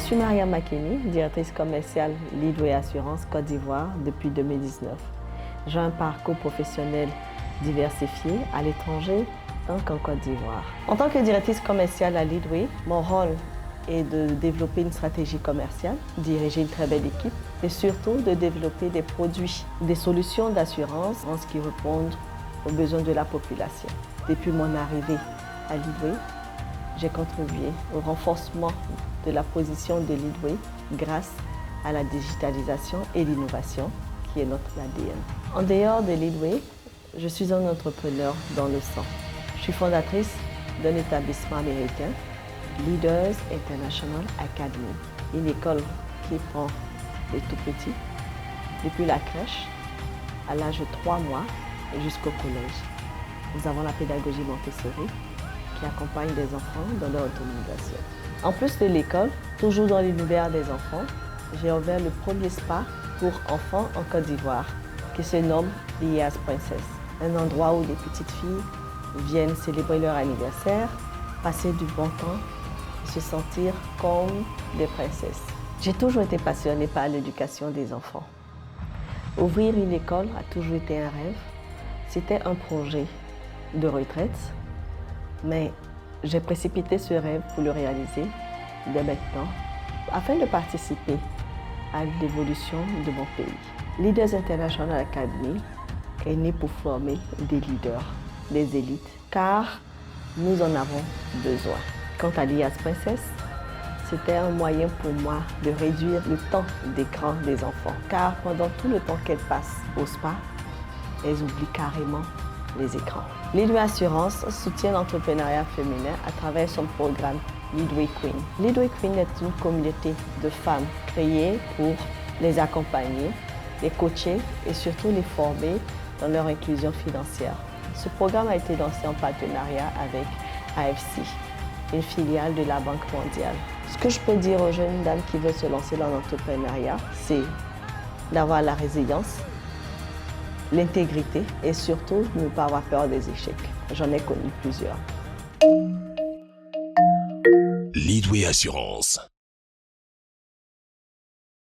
suis Maria Makeni, directrice commerciale Leadway Assurance Côte d'Ivoire depuis 2019. J'ai un parcours professionnel diversifié à l'étranger tant qu'en Côte d'Ivoire. En tant que directrice commerciale à Leadway, mon rôle est de développer une stratégie commerciale, diriger une très belle équipe et surtout de développer des produits, des solutions d'assurance en ce qui répondent aux besoins de la population. Depuis mon arrivée à Leadway, j'ai contribué au renforcement de la position de Leadway grâce à la digitalisation et l'innovation qui est notre ADN. En dehors de Leadway, je suis un entrepreneur dans le sang. Je suis fondatrice d'un établissement américain, Leaders International Academy, une école qui prend les tout-petits depuis la crèche à l'âge de 3 mois jusqu'au collège. Nous avons la pédagogie Montessori qui accompagne les enfants dans leur autonomisation. En plus de l'école, toujours dans l'univers des enfants, j'ai ouvert le premier spa pour enfants en Côte d'Ivoire qui se nomme Lias Princess, un endroit où les petites filles viennent célébrer leur anniversaire, passer du bon temps et se sentir comme des princesses. J'ai toujours été passionnée par l'éducation des enfants. Ouvrir une école a toujours été un rêve. C'était un projet de retraite, mais j'ai précipité ce rêve pour le réaliser dès maintenant, afin de participer à l'évolution de mon pays. Leaders International Academy est né pour former des leaders, des élites, car nous en avons besoin. Quant à Lias Princess, c'était un moyen pour moi de réduire le temps d'écran des enfants, car pendant tout le temps qu'elles passent au spa, elles oublient carrément les écrans. Leadway Assurance soutient l'entrepreneuriat féminin à travers son programme Leadway Queen. Leadway Queen est une communauté de femmes créée pour les accompagner, les coacher et surtout les former dans leur inclusion financière. Ce programme a été lancé en partenariat avec AFC, une filiale de la Banque mondiale. Ce que je peux dire aux jeunes dames qui veulent se lancer dans l'entrepreneuriat, c'est d'avoir la résilience, l'intégrité et surtout ne pas avoir peur des échecs. J'en ai connu plusieurs. Leadway Assurance.